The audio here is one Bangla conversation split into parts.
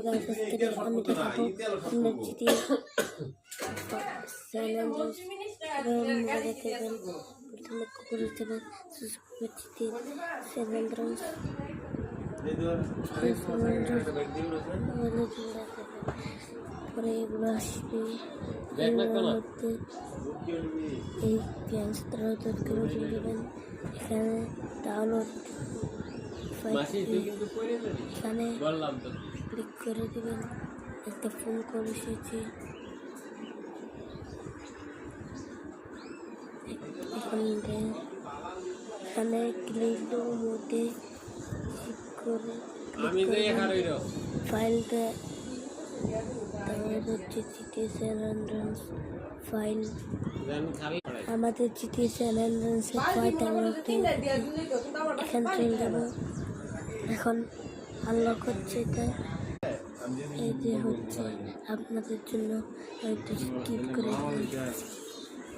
গাইস আজকে আমি দেখাবো আমরা জিটি প্রথমে করে দেবেন জিটি 7 রাউন্ড পরে এগুলো আসবে এই পেঁয়াজ তৈরি করে দেবেন এখানে ডাউনলোড এখানে ক্লিক করে দেবেন একটা ফোন কল এসেছে এখানে ক্লিক মধ্যে করে ফাইলটা হচ্ছে জিটি স্যান আন্ডারস ফাইল আমাদের জিটি স্যান আন্ডারসের ফাইল আমরা এখান চলে যাবো এখন আনলক হচ্ছে এটা এই যে হচ্ছে আপনাদের জন্য একটা স্কিপ করে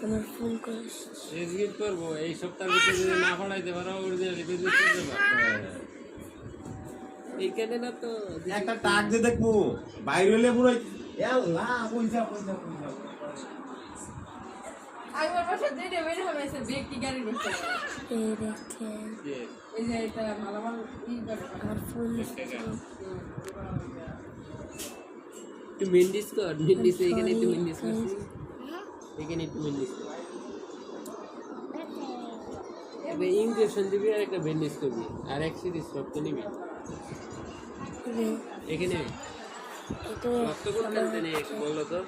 আমার ফোন করে রিভিউ করব এই সপ্তাহের ভিতরে যদি না পড়াইতে পারো অরিজিনাল রিভিউ করতে পারো এইখানে না তো একটা টাক দিয়ে দেখবো বাইরে হলে পুরো আল্লাহ পয়সা আইবার পাশে দিয়ে বের হবে সে ব্যক্তি গাড়ি বসে এই দেখে এই যে এটা ভালো ভালো কি করে আমার ফোন একটু মেন্ডিস কর মেন্ডিস এখানে একটু মেন্ডিস কর এখানে একটু মেন্ডিস কর এবে ইনজেকশন দিবি আর একটা বেন্ডিস করবি আর এক সিরিজ রক্ত নিবি এখানে রক্ত করতে নেই বলো তো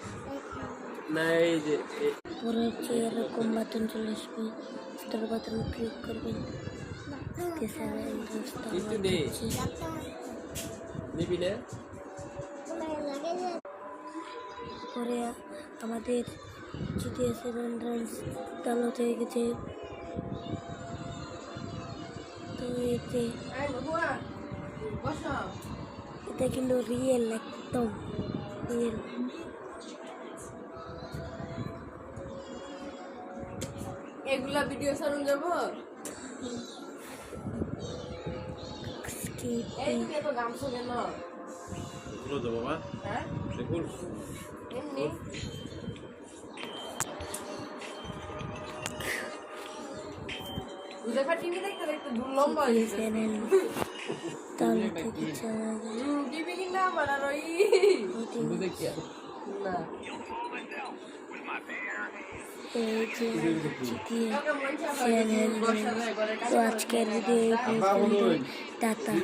না এই যে পরে হচ্ছে এরকম বাটন চলে আসবে স্টার বাটন ক্লিক করবেন একটু দে নিবি না পরে আমাদের জিটিএ 7 রাউন্ডস ডাউনলোড হয়ে গেছে তো এতে এটা কিন্তু রিয়েল একদম রিয়েল এগুলা ভিডিও সারুন যাব স্কিপ এই যে তো গামছো কেন গুলো দাও বাবা হ্যাঁ দেখুন এমনি দেখা টিভি দেখতে দেখতে দূর লম্বা হয়ে গেছে চ্যানেল তাহলে থেকে টিভি কিনা বানার ওই কিন্তু দেখি না এই যে জিটিএ চ্যানেল তো আজকের ভিডিও টাটা।